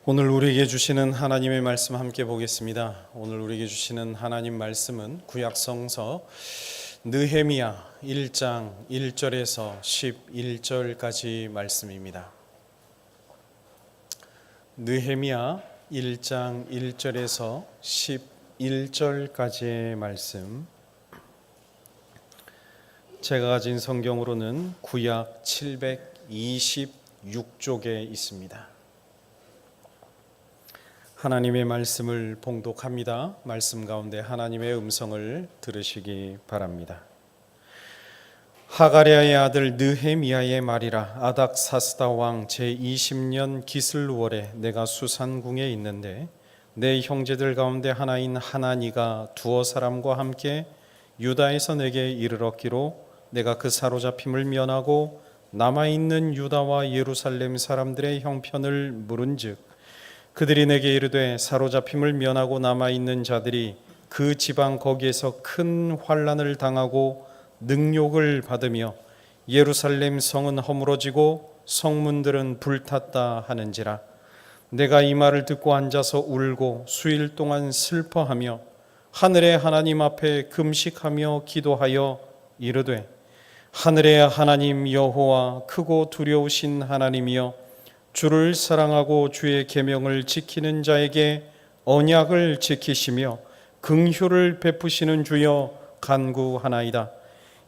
오늘 우리에게 주시는 하나님의 말씀 함께 보겠습니다. 오늘 우리에게 주시는 하나님 말씀은 구약성서 느헤미야 1장 1절에서 11절까지 말씀입니다. 느헤미야 1장 1절에서 11절까지의 말씀, 제가 가진 성경으로는 구약 726쪽에 있습니다. 하나님의 말씀을 봉독합니다. 말씀 가운데 하나님의 음성을 들으시기 바랍니다. 하가랴의 아들 느헤미야의 말이라. 아닥사스다 왕 제20년 기슬월에 내가 수산궁에 있는데 내 형제들 가운데 하나인 하나니가 두어 사람과 함께 유다에서 내게 이르렀기로 내가 그 사로잡힘을 면하고 남아있는 유다와 예루살렘 사람들의 형편을 물은즉 그들이 내게 이르되 사로잡힘을 면하고 남아있는 자들이 그 지방 거기에서 큰 환난을 당하고 능욕을 받으며 예루살렘 성은 허물어지고 성문들은 불탔다 하는지라. 내가 이 말을 듣고 앉아서 울고 수일 동안 슬퍼하며 하늘의 하나님 앞에 금식하며 기도하여 이르되 하늘의 하나님 여호와 크고 두려우신 하나님이여 주를 사랑하고 주의 계명을 지키는 자에게 언약을 지키시며 긍휼을 베푸시는 주여 간구하나이다.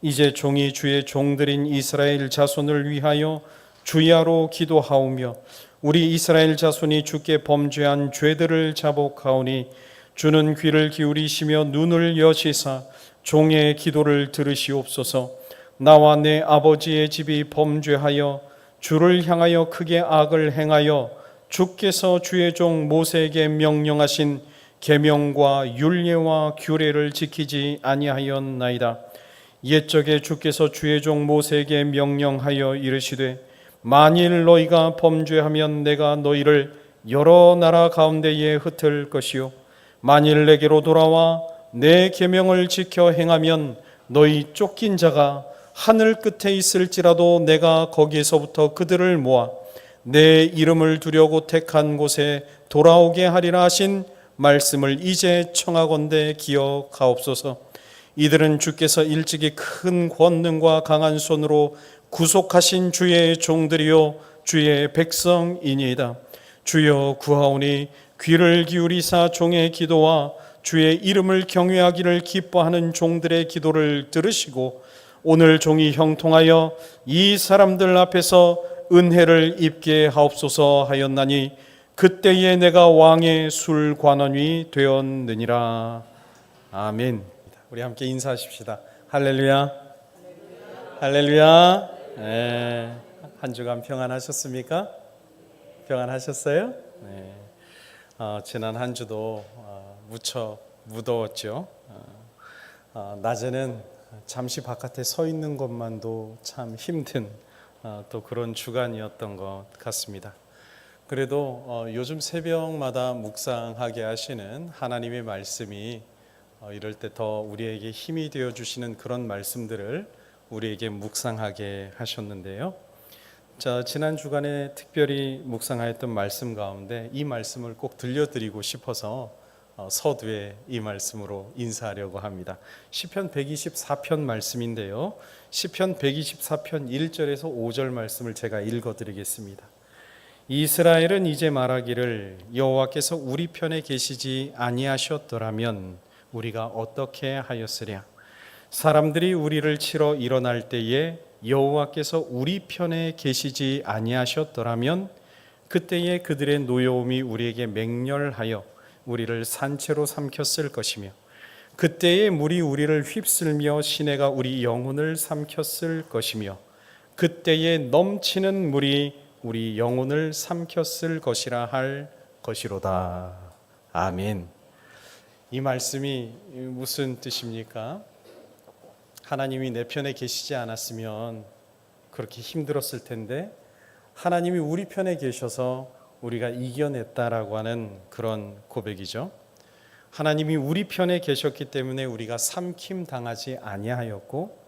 이제 종이 주의 종들인 이스라엘 자손을 위하여 주야로 기도하오며 우리 이스라엘 자손이 주께 범죄한 죄들을 자복하오니 주는 귀를 기울이시며 눈을 여시사 종의 기도를 들으시옵소서. 나와 내 아버지의 집이 범죄하여 주를 향하여 크게 악을 행하여 주께서 주의 종 모세에게 명령하신 계명과 율례와 규례를 지키지 아니하였나이다. 옛적에 주께서 주의 종 모세에게 명령하여 이르시되 만일 너희가 범죄하면 내가 너희를 여러 나라 가운데에 흩을 것이요 만일 내게로 돌아와 내 계명을 지켜 행하면 너희 쫓긴 자가 하늘 끝에 있을지라도 내가 거기에서부터 그들을 모아 내 이름을 두려고 택한 곳에 돌아오게 하리라 하신 말씀을 이제 청하건대 기억하옵소서. 이들은 주께서 일찍이 큰 권능과 강한 손으로 구속하신 주의 종들이요 주의 백성이니이다. 주여 구하오니 귀를 기울이사 종의 기도와 주의 이름을 경외하기를 기뻐하는 종들의 기도를 들으시고 오늘 종이 형통하여 이 사람들 앞에서 은혜를 입게 하옵소서 하였나니 그때에 내가 왕의 술관원이 되었느니라. 아멘. 우리 함께 인사하십시다. 할렐루야. 할렐루야. 네. 한 주간 평안하셨습니까? 평안하셨어요? 네. 지난 한 주도 무척 무더웠죠. 낮에는 잠시 바깥에 서 있는 것만도 참 힘든 또 그런 주간이었던 것 같습니다. 그래도 요즘 새벽마다 묵상하게 하시는 하나님의 말씀이 이럴 때 더 우리에게 힘이 되어 주시는 그런 말씀들을 우리에게 묵상하게 하셨는데요. 자, 지난 주간에 특별히 묵상하였던 말씀 가운데 이 말씀을 꼭 들려드리고 싶어서 서두에 이 말씀으로 인사하려고 합니다. 시편 124편 말씀인데요. 시편 124편 1절에서 5절 말씀을 제가 읽어드리겠습니다. 이스라엘은 이제 말하기를 여호와께서 우리 편에 계시지 아니하셨더라면 우리가 어떻게 하였으랴. 사람들이 우리를 치러 일어날 때에 여호와께서 우리 편에 계시지 아니하셨더라면 그때에 그들의 노여움이 우리에게 맹렬하여 우리를 산채로 삼켰을 것이며 그때에 물이 우리를 휩쓸며 시내가 우리 영혼을 삼켰을 것이며 그때에 넘치는 물이 우리 영혼을 삼켰을 것이라 할 것이로다. 아멘. 이 말씀이 무슨 뜻입니까? 하나님이 내 편에 계시지 않았으면 그렇게 힘들었을 텐데 하나님이 우리 편에 계셔서 우리가 이겨냈다라고 하는 그런 고백이죠. 하나님이 우리 편에 계셨기 때문에 우리가 삼킴 당하지 아니하였고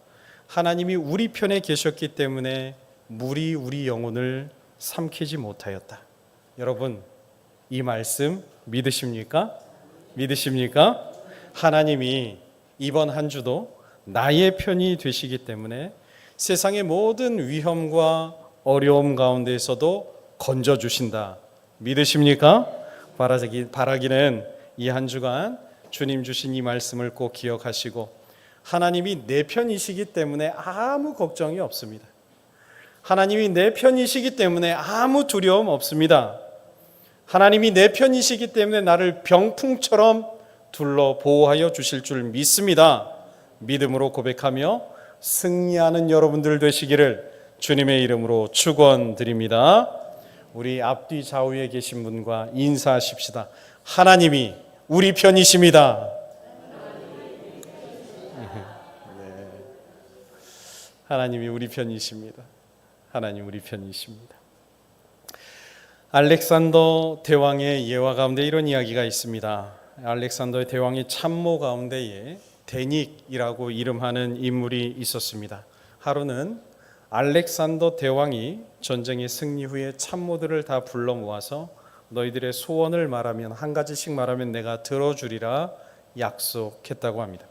하나님이 우리 편에 계셨기 때문에 물이 우리 영혼을 삼키지 못하였다. 여러분, 이 말씀 믿으십니까? 믿으십니까? 하나님이 이번 한 주도 나의 편이 되시기 때문에 세상의 모든 위험과 어려움 가운데에서도 건져주신다. 믿으십니까? 바라기는 이 한 주간 주님 주신 이 말씀을 꼭 기억하시고 하나님이 내 편이시기 때문에 아무 걱정이 없습니다. 하나님이 내 편이시기 때문에 아무 두려움 없습니다. 하나님이 내 편이시기 때문에 나를 병풍처럼 둘러 보호하여 주실 줄 믿습니다. 믿음으로 고백하며 승리하는 여러분들 되시기를 주님의 이름으로 축원드립니다. 우리 앞뒤 좌우에 계신 분과 인사하십시다. 하나님이 우리 편이십니다. 네. 하나님이 우리 편이십니다. 하나님 우리 편이십니다. 알렉산더 대왕의 예화 가운데 이런 이야기가 있습니다. 알렉산더 대왕의 참모 가운데에 데닉이라고 이름하는 인물이 있었습니다. 하루는 알렉산더 대왕이 전쟁의 승리 후에 참모들을 다 불러 모아서 너희들의 소원을 말하면 한 가지씩 말하면 내가 들어주리라 약속했다고 합니다.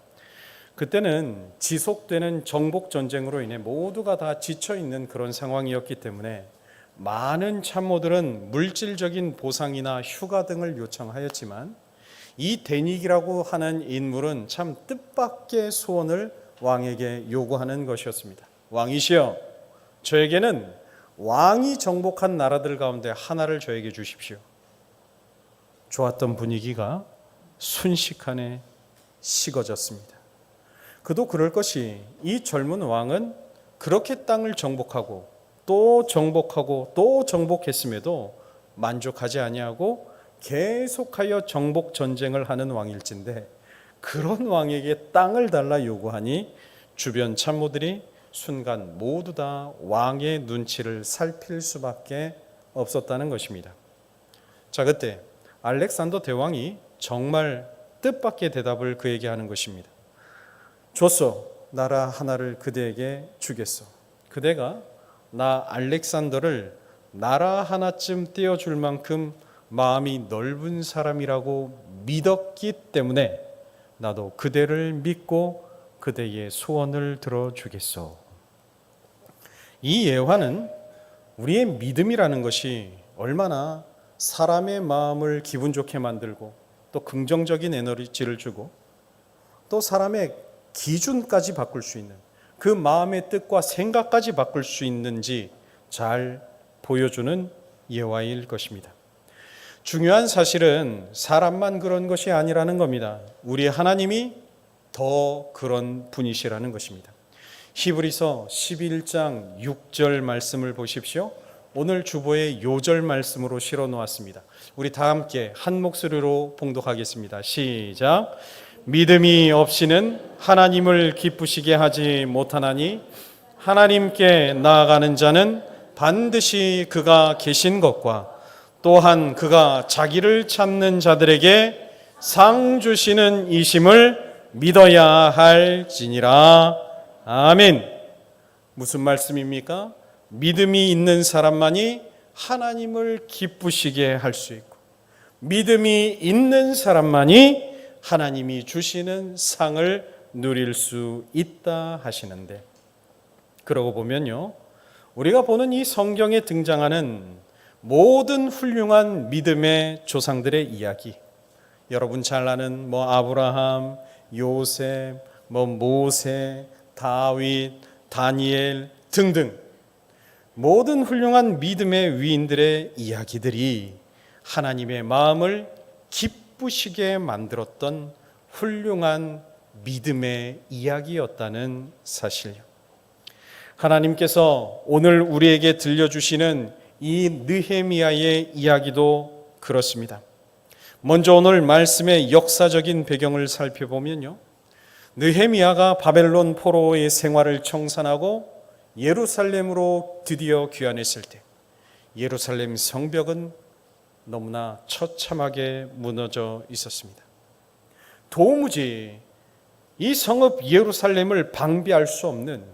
그때는 지속되는 정복 전쟁으로 인해 모두가 다 지쳐 있는 그런 상황이었기 때문에 많은 참모들은 물질적인 보상이나 휴가 등을 요청하였지만 이 데닉이라고 하는 인물은 참 뜻밖의 소원을 왕에게 요구하는 것이었습니다. 왕이시여, 저에게는 왕이 정복한 나라들 가운데 하나를 저에게 주십시오. 좋았던 분위기가 순식간에 식어졌습니다. 그도 그럴 것이 이 젊은 왕은 그렇게 땅을 정복하고 또 정복하고 또 정복했음에도 만족하지 아니하고 계속하여 정복 전쟁을 하는 왕일진데 그런 왕에게 땅을 달라 요구하니 주변 참모들이 순간 모두 다 왕의 눈치를 살필 수밖에 없었다는 것입니다. 자, 그때 알렉산더 대왕이 정말 뜻밖의 대답을 그에게 하는 것입니다. 좋소, 나라 하나를 그대에게 주겠소. 그대가 나 알렉산더를 나라 하나쯤 떼어줄 만큼 마음이 넓은 사람이라고 믿었기 때문에 나도 그대를 믿고 그대의 소원을 들어주겠소. 이 예화는 우리의 믿음이라는 것이 얼마나 사람의 마음을 기분 좋게 만들고 또 긍정적인 에너지를 주고 또 사람의 기준까지 바꿀 수 있는 그 마음의 뜻과 생각까지 바꿀 수 있는지 잘 보여주는 예화일 것입니다. 중요한 사실은 사람만 그런 것이 아니라는 겁니다. 우리 하나님이 더 그런 분이시라는 것입니다. 히브리서 11장 6절 말씀을 보십시오. 오늘 주보에 요절 말씀으로 실어 놓았습니다. 우리 다 함께 한 목소리로 봉독하겠습니다. 시작. 믿음이 없이는 하나님을 기쁘시게 하지 못하나니 하나님께 나아가는 자는 반드시 그가 계신 것과 또한 그가 자기를 찾는 자들에게 상 주시는 이심을 믿어야 할지니라. 아멘. 무슨 말씀입니까? 믿음이 있는 사람만이 하나님을 기쁘시게 할 수 있고 믿음이 있는 사람만이 하나님이 주시는 상을 누릴 수 있다 하시는데, 그러고 보면요, 우리가 보는 이 성경에 등장하는 모든 훌륭한 믿음의 조상들의 이야기, 여러분 잘 아는 아브라함, 요셉, 모세, 다윗, 다니엘 등등 모든 훌륭한 믿음의 위인들의 이야기들이 하나님의 마음을 기쁘시게 만들었던 훌륭한 믿음의 이야기였다는 사실요. 하나님께서 오늘 우리에게 들려주시는 이 느헤미야의 이야기도 그렇습니다. 먼저 오늘 말씀의 역사적인 배경을 살펴보면요, 느헤미야가 바벨론 포로의 생활을 청산하고 예루살렘으로 드디어 귀환했을 때 예루살렘 성벽은 너무나 처참하게 무너져 있었습니다. 도무지 이 성읍 예루살렘을 방비할 수 없는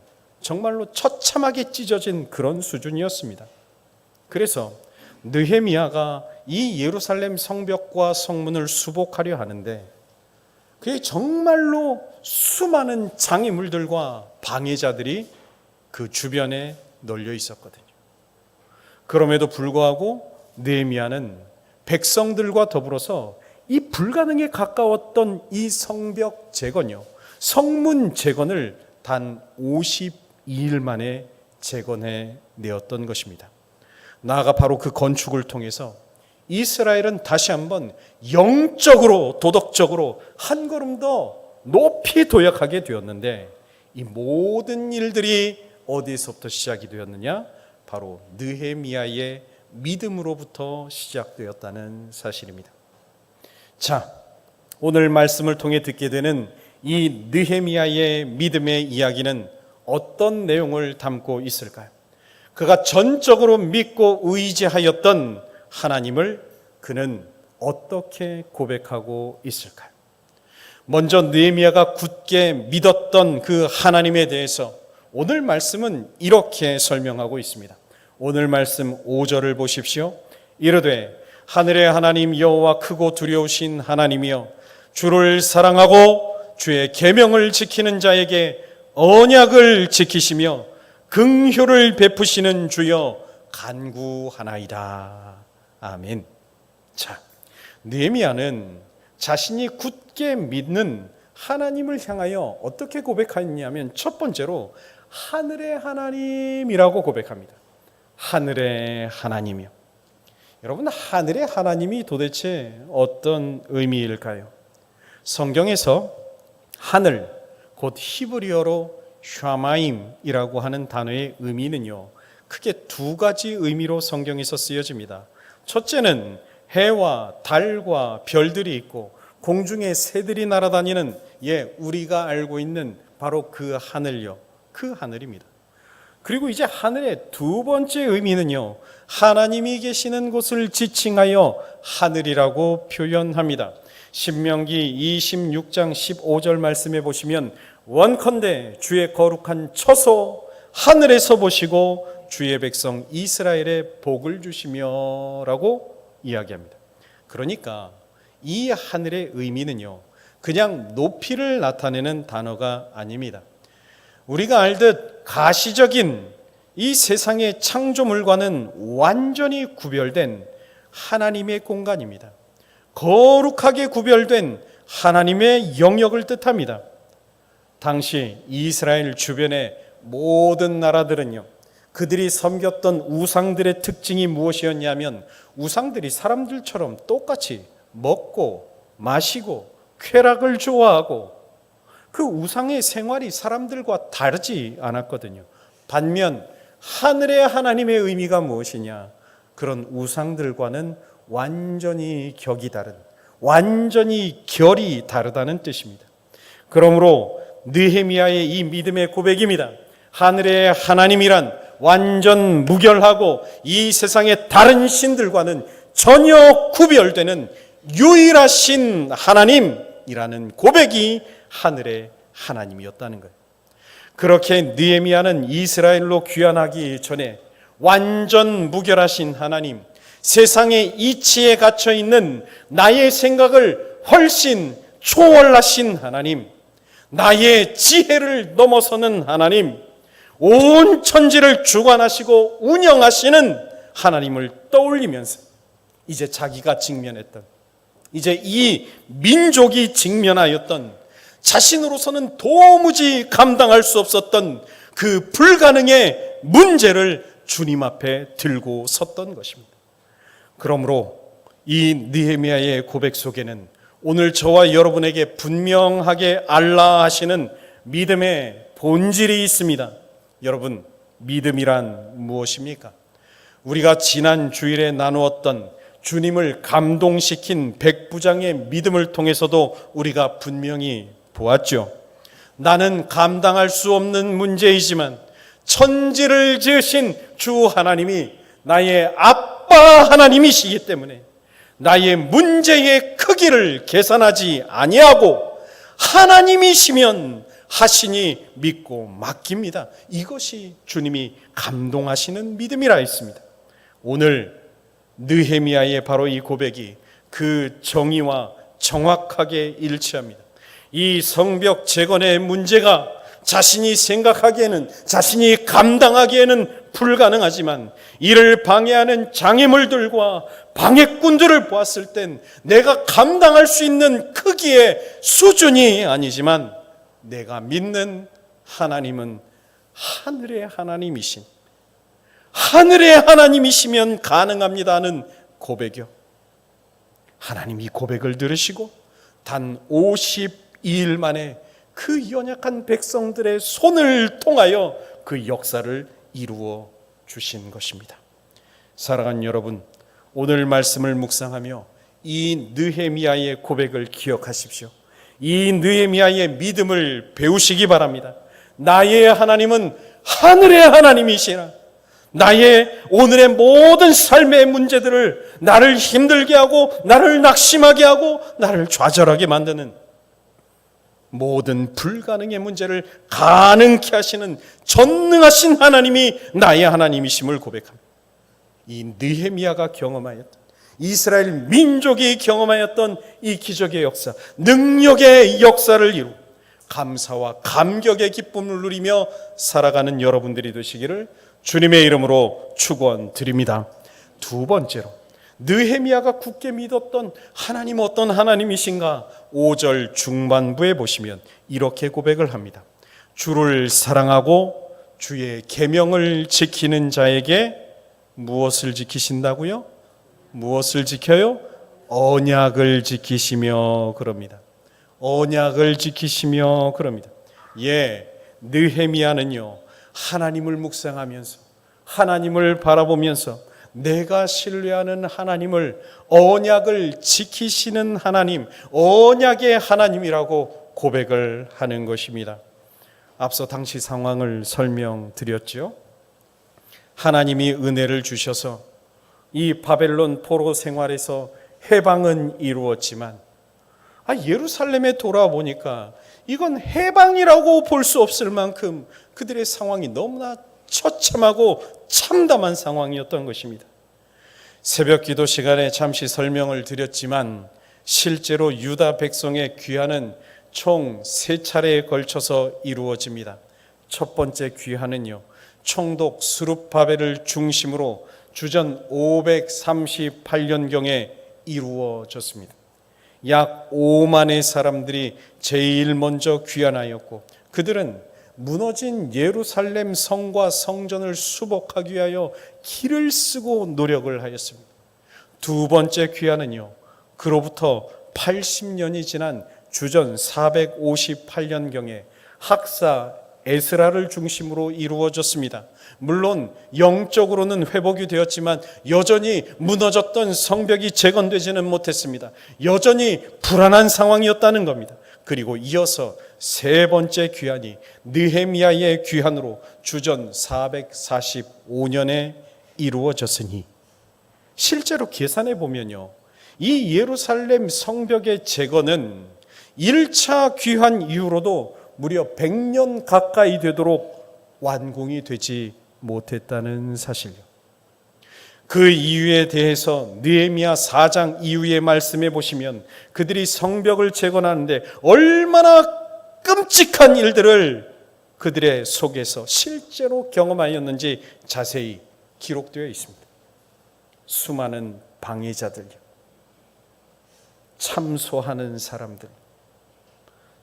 정말로 처참하게 찢어진 그런 수준이었습니다. 그래서 느헤미야가 이 예루살렘 성벽과 성문을 수복하려 하는데 그게 정말로 수많은 장애물들과 방해자들이 그 주변에 널려 있었거든요. 그럼에도 불구하고 느헤미야는 백성들과 더불어서 이 불가능에 가까웠던 이 성벽 재건요, 성문 재건을 단 52일 만에 재건해 내었던 것입니다. 나아가 바로 그 건축을 통해서 이스라엘은 다시 한번 영적으로 도덕적으로 한 걸음 더 높이 도약하게 되었는데, 이 모든 일들이 어디에서부터 시작이 되었느냐? 바로 느헤미야의 믿음으로부터 시작되었다는 사실입니다. 자, 오늘 말씀을 통해 듣게 되는 이 느헤미야의 믿음의 이야기는 어떤 내용을 담고 있을까요? 그가 전적으로 믿고 의지하였던 하나님을 그는 어떻게 고백하고 있을까요? 먼저 느헤미야가 굳게 믿었던 그 하나님에 대해서 오늘 말씀은 이렇게 설명하고 있습니다. 오늘 말씀 5절을 보십시오. 이르되 하늘의 하나님 여호와 크고 두려우신 하나님이여, 주를 사랑하고 주의 계명을 지키는 자에게 언약을 지키시며 긍휼을 베푸시는 주여 간구하나이다. 아멘. 자, 느헤미야는 자신이 굳게 믿는 하나님을 향하여 어떻게 고백하였냐면, 첫 번째로 하늘의 하나님이라고 고백합니다. 하늘의 하나님이요. 여러분, 하늘의 하나님이 도대체 어떤 의미일까요? 성경에서 하늘, 곧 히브리어로 샤마임이라고 하는 단어의 의미는요, 크게 두 가지 의미로 성경에서 쓰여집니다. 첫째는 해와 달과 별들이 있고 공중에 새들이 날아다니는, 우리가 알고 있는 바로 그 하늘요, 그 하늘입니다. 그리고 이제 하늘의 두 번째 의미는요, 하나님이 계시는 곳을 지칭하여 하늘이라고 표현합니다. 신명기 26장 15절 말씀에 보시면, 원컨대 주의 거룩한 처소 하늘에서 보시고 주의 백성 이스라엘의 복을 주시며 라고 이야기합니다. 그러니까 이 하늘의 의미는요, 그냥 높이를 나타내는 단어가 아닙니다. 우리가 알듯 가시적인 이 세상의 창조물과는 완전히 구별된 하나님의 공간입니다. 거룩하게 구별된 하나님의 영역을 뜻합니다. 당시 이스라엘 주변의 모든 나라들은요, 그들이 섬겼던 우상들의 특징이 무엇이었냐면, 우상들이 사람들처럼 똑같이 먹고 마시고 쾌락을 좋아하고 그 우상의 생활이 사람들과 다르지 않았거든요. 반면 하늘의 하나님의 의미가 무엇이냐? 그런 우상들과는 완전히 격이 다른, 완전히 결이 다르다는 뜻입니다. 그러므로 느헤미야의 이 믿음의 고백입니다. 하늘의 하나님이란 완전 무결하고 이 세상의 다른 신들과는 전혀 구별되는 유일하신 하나님이라는 고백이 하늘의 하나님이었다는 거예요. 그렇게 느헤미야는 이스라엘로 귀환하기 전에 완전 무결하신 하나님, 세상의 이치에 갇혀 있는 나의 생각을 훨씬 초월하신 하나님, 나의 지혜를 넘어서는 하나님, 온 천지를 주관하시고 운영하시는 하나님을 떠올리면서 이제 자기가 직면했던, 이제 이 민족이 직면하였던, 자신으로서는 도무지 감당할 수 없었던 그 불가능의 문제를 주님 앞에 들고 섰던 것입니다. 그러므로 이 느헤미야의 고백 속에는 오늘 저와 여러분에게 분명하게 알라 하시는 믿음의 본질이 있습니다. 여러분, 믿음이란 무엇입니까? 우리가 지난 주일에 나누었던 주님을 감동시킨 백부장의 믿음을 통해서도 우리가 분명히 보았죠. 나는 감당할 수 없는 문제이지만 천지를 지으신 주 하나님이 나의 아빠 하나님이시기 때문에 나의 문제의 크기를 계산하지 아니하고 하나님이시면 하시니 믿고 맡깁니다. 이것이 주님이 감동하시는 믿음이라 했습니다. 오늘 느헤미야의 바로 이 고백이 그 정의와 정확하게 일치합니다. 이 성벽 재건의 문제가 자신이 생각하기에는, 자신이 감당하기에는 불가능하지만 이를 방해하는 장애물들과 방해꾼들을 보았을 땐 내가 감당할 수 있는 크기의 수준이 아니지만 내가 믿는 하나님은 하늘의 하나님이신, 하늘의 하나님이시면 가능합니다는 고백이요. 하나님 이 고백을 들으시고 단 52일 만에 그 연약한 백성들의 손을 통하여 그 역사를 이루어 주신 것입니다. 사랑하는 여러분, 오늘 말씀을 묵상하며 이 느헤미야의 고백을 기억하십시오. 이 느헤미야의 믿음을 배우시기 바랍니다. 나의 하나님은 하늘의 하나님이시라. 나의 오늘의 모든 삶의 문제들을 나를 힘들게 하고 나를 낙심하게 하고 나를 좌절하게 만드는 모든 불가능의 문제를 가능케 하시는 전능하신 하나님이 나의 하나님이심을 고백합니다. 이 느헤미야가 경험하였던, 이스라엘 민족이 경험하였던 이 기적의 역사, 능력의 역사를 이루고 감사와 감격의 기쁨을 누리며 살아가는 여러분들이 되시기를 주님의 이름으로 축원드립니다. 두 번째로 느헤미야가 굳게 믿었던 하나님 어떤 하나님이신가? 5절 중반부에 보시면 이렇게 고백을 합니다. 주를 사랑하고 주의 계명을 지키는 자에게 무엇을 지키신다고요? 무엇을 지켜요? 언약을 지키시며 그럽니다. 언약을 지키시며 그럽니다. 느헤미야는요, 하나님을 묵상하면서 하나님을 바라보면서 내가 신뢰하는 하나님을, 언약을 지키시는 하나님, 언약의 하나님이라고 고백을 하는 것입니다. 앞서 당시 상황을 설명드렸죠. 하나님이 은혜를 주셔서 이 바벨론 포로 생활에서 해방은 이루었지만 예루살렘에 돌아보니까 이건 해방이라고 볼 수 없을 만큼 그들의 상황이 너무나 처참하고 참담한 상황이었던 것입니다. 새벽 기도 시간에 잠시 설명을 드렸지만 실제로 유다 백성의 귀환은 총 3차례에 걸쳐서 이루어집니다. 첫 번째 귀환은요, 총독 스룹바벨을 중심으로 주전 538년경에 이루어졌습니다. 약 5만의 사람들이 제일 먼저 귀환하였고 그들은 무너진 예루살렘 성과 성전을 수복하기 위하여 길을 쓰고 노력을 하였습니다. 두 번째 귀환은요, 그로부터 80년이 지난 주전 458년경에 학사 에스라를 중심으로 이루어졌습니다. 물론 영적으로는 회복이 되었지만 여전히 무너졌던 성벽이 재건되지는 못했습니다. 여전히 불안한 상황이었다는 겁니다. 그리고 이어서 세 번째 귀환이 느헤미야의 귀환으로 주전 445년에 이루어졌으니 실제로 계산해 보면요, 이 예루살렘 성벽의 재건은 1차 귀환 이후로도 무려 100년 가까이 되도록 완공이 되지 못했다는 사실이요. 그 이유에 대해서 느헤미야 4장 이후의 말씀에 보시면 그들이 성벽을 재건하는데 얼마나 끔찍한 일들을 그들의 속에서 실제로 경험하였는지 자세히 기록되어 있습니다. 수많은 방해자들, 참소하는 사람들,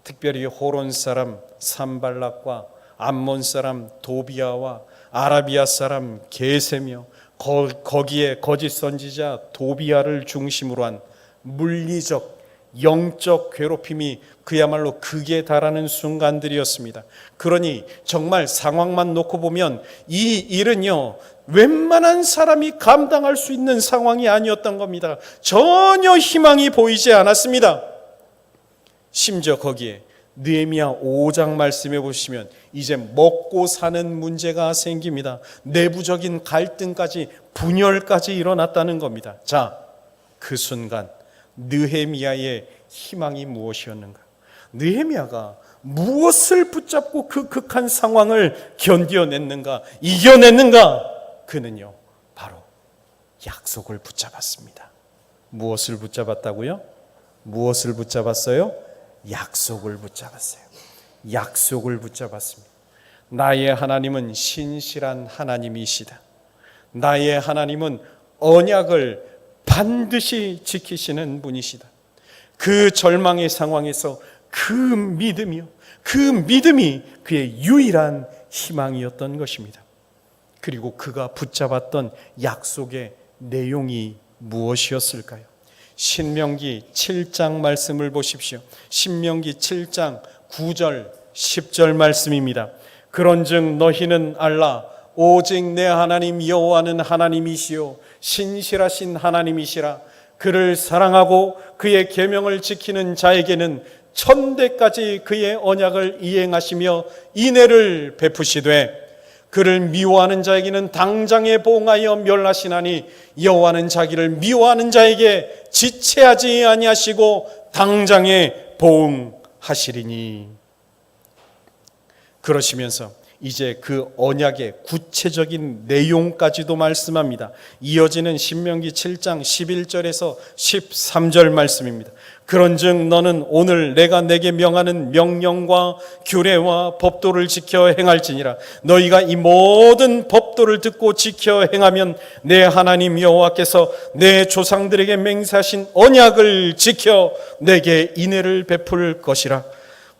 특별히 호론 사람 산발락과 암몬 사람 도비아와 아라비아 사람 게세며 거기에 거짓 선지자 도비아를 중심으로 한 물리적, 영적 괴롭힘이 그야말로 극에 달하는 순간들이었습니다. 그러니 정말 상황만 놓고 보면 이 일은요, 웬만한 사람이 감당할 수 있는 상황이 아니었던 겁니다. 전혀 희망이 보이지 않았습니다. 심지어 거기에 느헤미야 5장 말씀해 보시면 이제 먹고 사는 문제가 생깁니다. 내부적인 갈등까지, 분열까지 일어났다는 겁니다. 자, 그 순간 느헤미야의 희망이 무엇이었는가? 느헤미야가 무엇을 붙잡고 그 극한 상황을 견뎌냈는가, 이겨냈는가? 그는요, 바로 약속을 붙잡았습니다. 무엇을 붙잡았다고요? 무엇을 붙잡았어요? 약속을 붙잡았어요. 약속을 붙잡았습니다. 나의 하나님은 신실한 하나님이시다. 나의 하나님은 언약을 반드시 지키시는 분이시다. 그 절망의 상황에서 그 믿음이 그의 유일한 희망이었던 것입니다. 그리고 그가 붙잡았던 약속의 내용이 무엇이었을까요? 신명기 7장 말씀을 보십시오. 신명기 7장 9절 10절 말씀입니다. 그런즉 너희는 알라 오직 내 하나님 여호와는 하나님이시요 신실하신 하나님이시라. 그를 사랑하고 그의 계명을 지키는 자에게는 천대까지 그의 언약을 이행하시며 인애를 베푸시되 그를 미워하는 자에게는 당장에 보응하여 멸하시나니 여호와는 자기를 미워하는 자에게 지체하지 아니하시고 당장에 보응하시리니. 그러시면서 이제 그 언약의 구체적인 내용까지도 말씀합니다. 이어지는 신명기 7장 11절에서 13절 말씀입니다. 그런즉 너는 오늘 내가 내게 명하는 명령과 규례와 법도를 지켜 행할지니라. 너희가 이 모든 법도를 듣고 지켜 행하면 내 하나님 여호와께서 내 조상들에게 맹세하신 언약을 지켜 내게 인애를 베풀 것이라.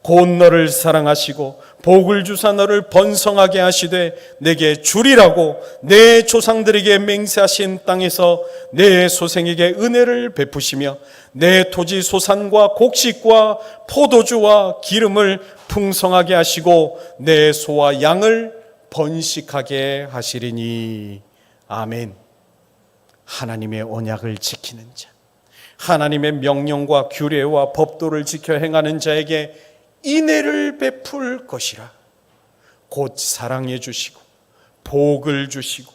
곧 너를 사랑하시고 복을 주사 너를 번성하게 하시되 내게 주리라고 내 조상들에게 맹세하신 땅에서 내 소생에게 은혜를 베푸시며 내 토지 소산과 곡식과 포도주와 기름을 풍성하게 하시고 내 소와 양을 번식하게 하시리니. 아멘. 하나님의 언약을 지키는 자, 하나님의 명령과 규례와 법도를 지켜 행하는 자에게 인애를 베풀 것이라. 곧 사랑해 주시고 복을 주시고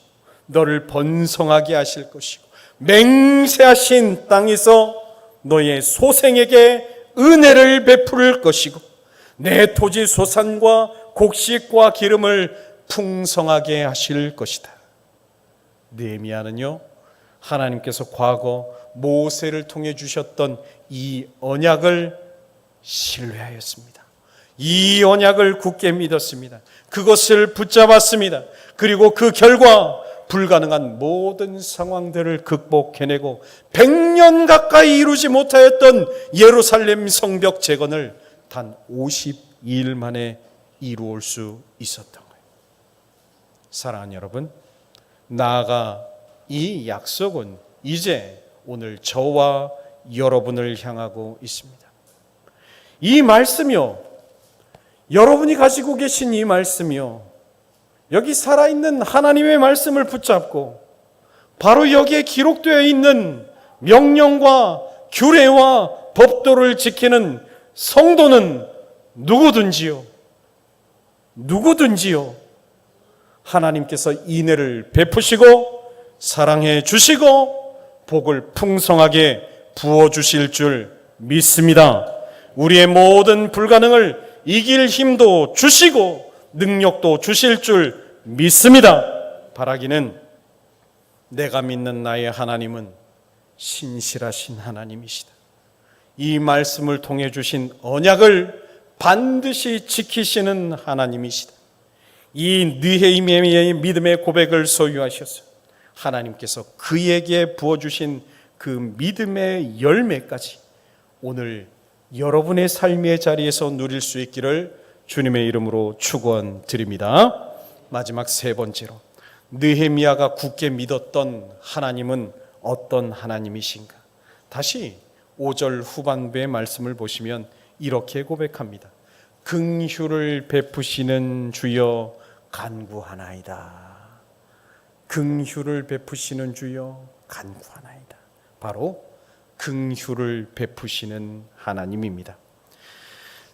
너를 번성하게 하실 것이고 맹세하신 땅에서 너의 소생에게 은혜를 베풀 것이고 내 토지 소산과 곡식과 기름을 풍성하게 하실 것이다. 느헤미야는요, 하나님께서 과거 모세를 통해 주셨던 이 언약을 신뢰하였습니다. 이 언약을 굳게 믿었습니다. 그것을 붙잡았습니다. 그리고 그 결과 불가능한 모든 상황들을 극복해내고 100년 가까이 이루지 못하였던 예루살렘 성벽 재건을 단 52일 만에 이루올 수 있었던 거예요. 사랑하는 여러분, 나아가 이 약속은 이제 오늘 저와 여러분을 향하고 있습니다. 이 말씀이요, 여러분이 가지고 계신 이 말씀이요, 여기 살아있는 하나님의 말씀을 붙잡고 바로 여기에 기록되어 있는 명령과 규례와 법도를 지키는 성도는 누구든지요 하나님께서 인애를 베푸시고 사랑해 주시고 복을 풍성하게 부어주실 줄 믿습니다. 우리의 모든 불가능을 이길 힘도 주시고 능력도 주실 줄 믿습니다. 바라기는 내가 믿는 나의 하나님은 신실하신 하나님이시다. 이 말씀을 통해 주신 언약을 반드시 지키시는 하나님이시다. 이 느헤미야의 믿음의 고백을 소유하셔서 하나님께서 그에게 부어주신 그 믿음의 열매까지 오늘 여러분의 삶의 자리에서 누릴 수 있기를 주님의 이름으로 축원드립니다. 마지막 세 번째로, 느헤미야가 굳게 믿었던 하나님은 어떤 하나님이신가? 다시 5절 후반부의 말씀을 보시면 이렇게 고백합니다. 긍휼을 베푸시는 주여 간구하나이다. 긍휼을 베푸시는 주여 간구하나이다. 바로 긍휼을 베푸시는 하나님입니다.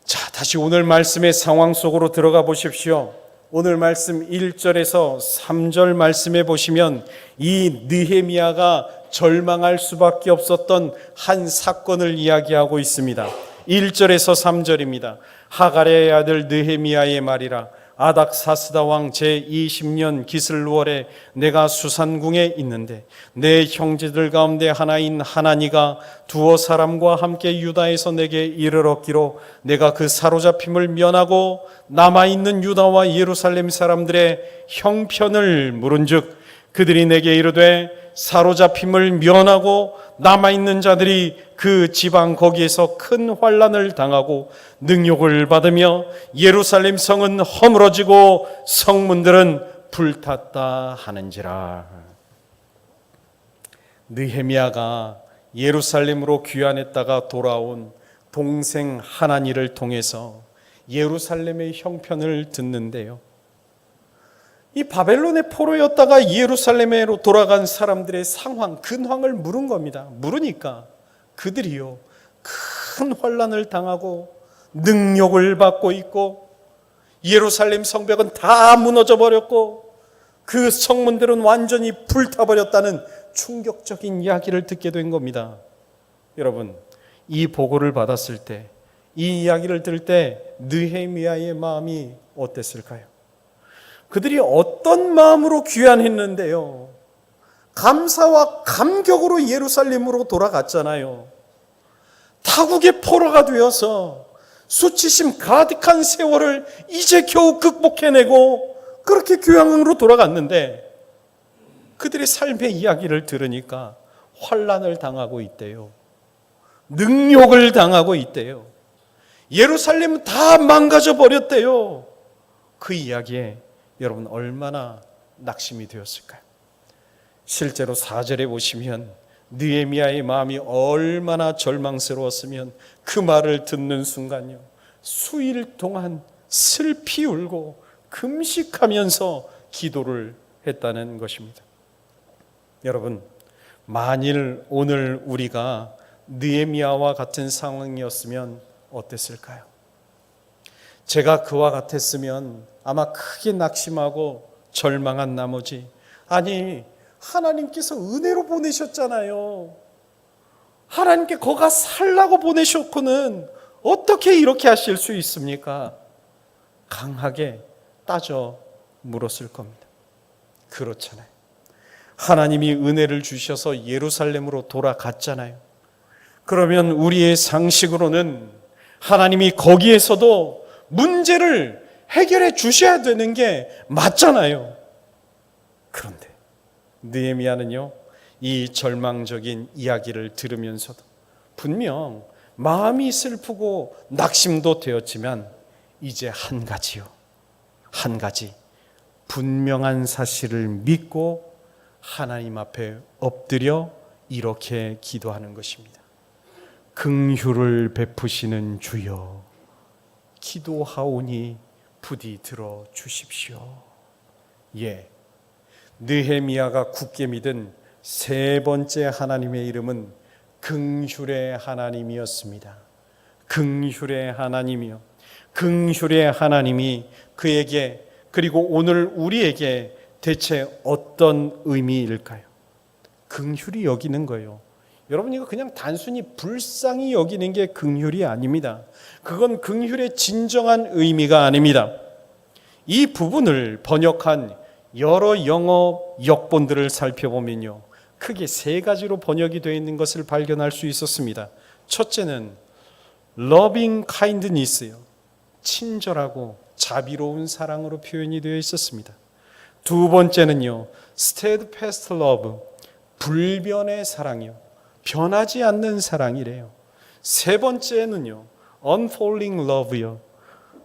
자, 다시 오늘 말씀의 상황 속으로 들어가 보십시오. 오늘 말씀 1절에서 3절 말씀에 보시면 이 느헤미야가 절망할 수밖에 없었던 한 사건을 이야기하고 있습니다. 1절에서 3절입니다. 하갈의 아들 느헤미야의 말이라. 아닥사스다 왕 제20년 기슬루월에 내가 수산궁에 있는데 내 형제들 가운데 하나인 하나니가 두어 사람과 함께 유다에서 내게 이르렀기로 내가 그 사로잡힘을 면하고 남아있는 유다와 예루살렘 사람들의 형편을 물은즉 그들이 내게 이르되 사로잡힘을 면하고 남아있는 자들이 그 지방 거기에서 큰 환난을 당하고 능욕을 받으며 예루살렘 성은 허물어지고 성문들은 불탔다 하는지라. 느헤미야가 예루살렘으로 귀환했다가 돌아온 동생 하나니를 통해서 예루살렘의 형편을 듣는데요, 이 바벨론의 포로였다가 예루살렘으로 돌아간 사람들의 상황, 근황을 물은 겁니다. 물으니까 그들이요 큰 환난을 당하고 능욕을 받고 있고 예루살렘 성벽은 다 무너져 버렸고 그 성문들은 완전히 불타버렸다는 충격적인 이야기를 듣게 된 겁니다. 여러분, 이 보고를 받았을 때, 이 이야기를 들을 때 느헤미야의 마음이 어땠을까요? 그들이 어떤 마음으로 귀환했는데요, 감사와 감격으로 예루살렘으로 돌아갔잖아요. 타국의 포로가 되어서 수치심 가득한 세월을 이제 겨우 극복해내고 그렇게 교양으로 돌아갔는데 그들의 삶의 이야기를 들으니까 환난을 당하고 있대요. 능욕을 당하고 있대요. 예루살렘은 다 망가져 버렸대요. 그 이야기에 여러분 얼마나 낙심이 되었을까요? 실제로 4절에 보시면 느헤미야의 마음이 얼마나 절망스러웠으면 그 말을 듣는 순간요 수일 동안 슬피 울고 금식하면서 기도를 했다는 것입니다. 여러분, 만일 오늘 우리가 느헤미야와 같은 상황이었으면 어땠을까요? 제가 그와 같았으면 아마 크게 낙심하고 절망한 나머지, 아니 하나님께서 은혜로 보내셨잖아요. 하나님께 거가 살라고 보내셨고는 어떻게 이렇게 하실 수 있습니까? 강하게 따져 물었을 겁니다. 그렇잖아요. 하나님이 은혜를 주셔서 예루살렘으로 돌아갔잖아요. 그러면 우리의 상식으로는 하나님이 거기에서도 문제를 해결해 주셔야 되는 게 맞잖아요. 그런데 느헤미야는요, 이 절망적인 이야기를 들으면서도 분명 마음이 슬프고 낙심도 되었지만 이제 한 가지 분명한 사실을 믿고 하나님 앞에 엎드려 이렇게 기도하는 것입니다. 긍휼을 베푸시는 주여, 기도하오니 부디 들어 주십시오. 예, 느헤미야가 굳게 믿은 세 번째 하나님의 이름은 긍휼의 하나님이었습니다. 긍휼의 하나님이요, 긍휼의 하나님이 그에게, 그리고 오늘 우리에게 대체 어떤 의미일까요? 긍휼히 여기는 거예요. 여러분, 이거 그냥 단순히 불쌍히 여기는 게 긍휼이 아닙니다. 그건 긍휼의 진정한 의미가 아닙니다. 이 부분을 번역한 여러 영어 역본들을 살펴보면요, 크게 세 가지로 번역이 되어 있는 것을 발견할 수 있었습니다. 첫째는 loving kindness요, 친절하고 자비로운 사랑으로 표현이 되어 있었습니다. 두 번째는요, steadfast love, 불변의 사랑이요, 변하지 않는 사랑이래요. 세 번째는요, unfailing love요,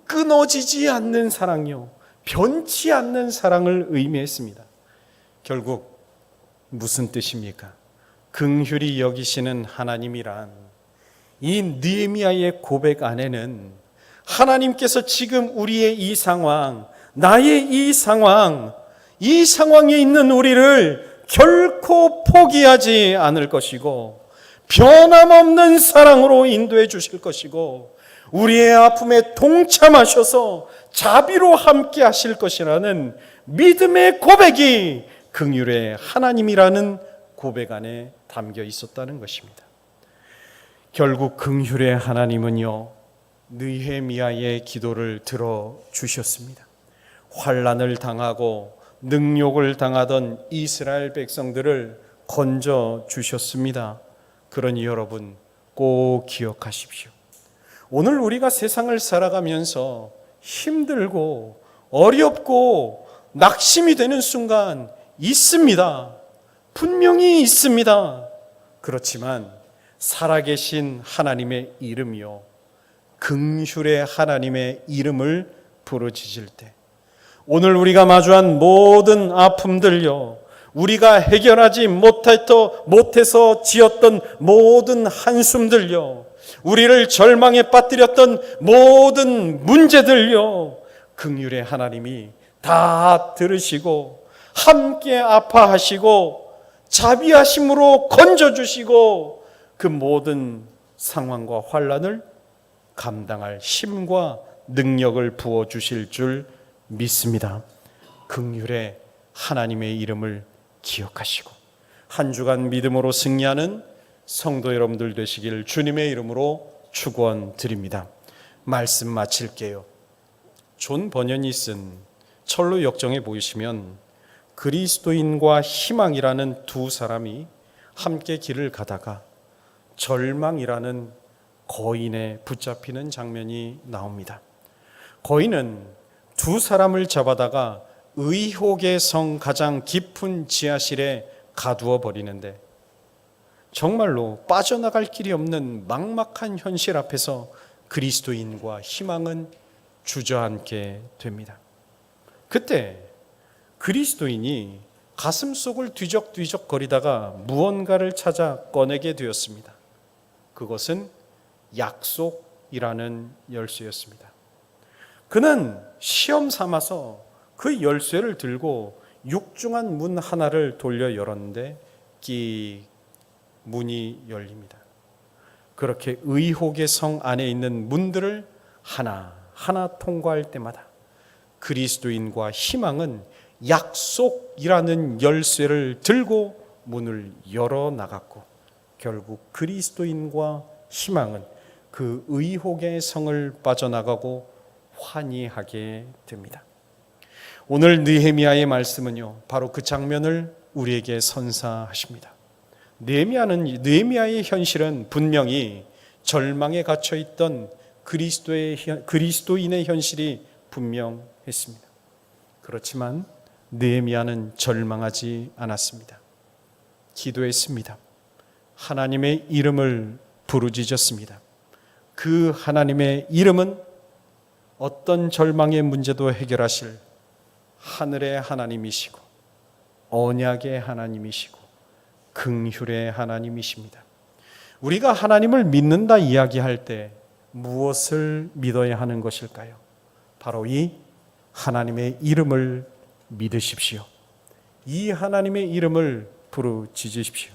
끊어지지 않는 사랑이요, 변치 않는 사랑을 의미했습니다. 결국 무슨 뜻입니까? 긍휼히 여기시는 하나님이란, 이 느헤미야의 고백 안에는 하나님께서 지금 우리의 이 상황, 나의 이 상황에 있는 우리를 결코 포기하지 않을 것이고 변함없는 사랑으로 인도해 주실 것이고 우리의 아픔에 동참하셔서 자비로 함께 하실 것이라는 믿음의 고백이 긍휼의 하나님이라는 고백 안에 담겨 있었다는 것입니다. 결국 긍휼의 하나님은요, 느헤미야의 기도를 들어주셨습니다. 환난을 당하고 능욕을 당하던 이스라엘 백성들을 건져 주셨습니다. 그러니 여러분 꼭 기억하십시오. 오늘 우리가 세상을 살아가면서 힘들고 어렵고 낙심이 되는 순간 있습니다. 분명히 있습니다. 그렇지만 살아계신 하나님의 이름이요, 긍휼의 하나님의 이름을 부르짖을 때, 오늘 우리가 마주한 모든 아픔들요, 우리가 해결하지 못해서 지었던 모든 한숨들요, 우리를 절망에 빠뜨렸던 모든 문제들요, 긍휼의 하나님이 다 들으시고 함께 아파하시고 자비하심으로 건져주시고 그 모든 상황과 환난을 감당할 힘과 능력을 부어주실 줄 믿습니다. 긍휼의 하나님의 이름을 기억하시고 한 주간 믿음으로 승리하는 성도 여러분들 되시길 주님의 이름으로 축원드립니다. 말씀 마칠게요. 존 버년이 쓴 철로 역정에 보시면 그리스도인과 희망이라는 두 사람이 함께 길을 가다가 절망이라는 거인에 붙잡히는 장면이 나옵니다. 거인은 두 사람을 잡아다가 의혹의 성 가장 깊은 지하실에 가두어 버리는데 정말로 빠져나갈 길이 없는 막막한 현실 앞에서 그리스도인과 희망은 주저앉게 됩니다. 그때 그리스도인이 가슴속을 뒤적뒤적 거리다가 무언가를 찾아 꺼내게 되었습니다. 그것은 약속이라는 열쇠였습니다. 그는 시험 삼아서 그 열쇠를 들고 육중한 문 하나를 돌려 열었는데 끼 문이 열립니다. 그렇게 의혹의 성 안에 있는 문들을 하나하나 통과할 때마다 그리스도인과 희망은 약속이라는 열쇠를 들고 문을 열어 나갔고 결국 그리스도인과 희망은 그 의혹의 성을 빠져나가고 환희하게 됩니다. 오늘 느헤미야의 말씀은요, 바로 그 장면을 우리에게 선사하십니다. 느헤미야의 현실은 분명히 절망에 갇혀 있던 그리스도인의 현실이 분명했습니다. 그렇지만 느헤미야는 절망하지 않았습니다. 기도했습니다. 하나님의 이름을 부르짖었습니다. 그 하나님의 이름은 어떤 절망의 문제도 해결하실 하늘의 하나님이시고 언약의 하나님이시고 긍휼의 하나님이십니다. 우리가 하나님을 믿는다 이야기할 때 무엇을 믿어야 하는 것일까요? 바로 이 하나님의 이름을 믿으십시오. 이 하나님의 이름을 부르짖으십시오.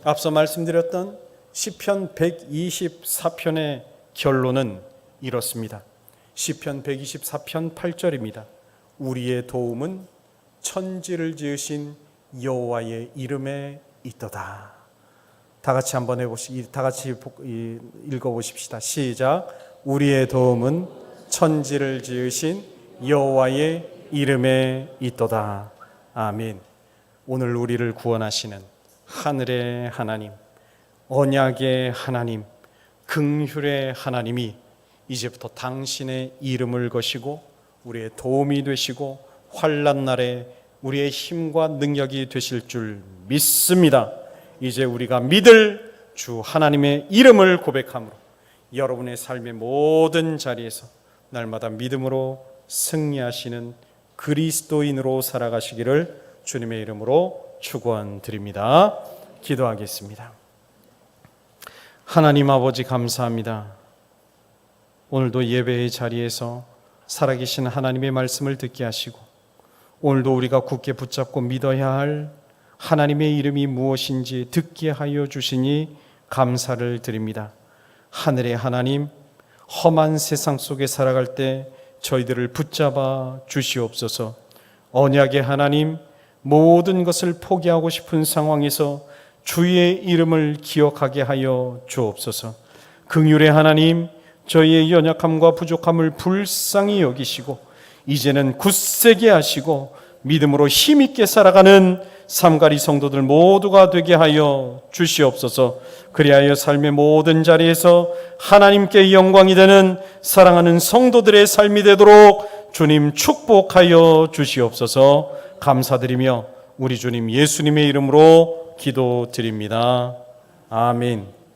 앞서 말씀드렸던 시편 124편의 결론은 이렇습니다. 시편 124편 8절입니다. 우리의 도움은 천지를 지으신 여호와의 이름에 있도다. 다 같이 한번 읽어보십시다. 시작. 우리의 도움은 천지를 지으신 여호와의 이름에 있도다. 아멘. 오늘 우리를 구원하시는 하늘의 하나님, 언약의 하나님, 긍휼의 하나님이 이제부터 당신의 이름을 거시고 우리의 도움이 되시고 환난 날에 우리의 힘과 능력이 되실 줄 믿습니다. 이제 우리가 믿을 주 하나님의 이름을 고백함으로 여러분의 삶의 모든 자리에서 날마다 믿음으로 승리하시는 그리스도인으로 살아가시기를 주님의 이름으로 축원드립니다. 기도하겠습니다. 하나님 아버지 감사합니다. 오늘도 예배의 자리에서 살아계신 하나님의 말씀을 듣게 하시고 오늘도 우리가 굳게 붙잡고 믿어야 할 하나님의 이름이 무엇인지 듣게 하여 주시니 감사를 드립니다. 하늘의 하나님, 험한 세상 속에 살아갈 때 저희들을 붙잡아 주시옵소서. 언약의 하나님, 모든 것을 포기하고 싶은 상황에서 주의 이름을 기억하게 하여 주옵소서. 긍휼의 하나님, 저희의 연약함과 부족함을 불쌍히 여기시고 이제는 굳세게 하시고 믿음으로 힘있게 살아가는 삼가리 성도들 모두가 되게 하여 주시옵소서. 그리하여 삶의 모든 자리에서 하나님께 영광이 되는 사랑하는 성도들의 삶이 되도록 주님 축복하여 주시옵소서. 감사드리며 우리 주님 예수님의 이름으로 기도드립니다. 아멘.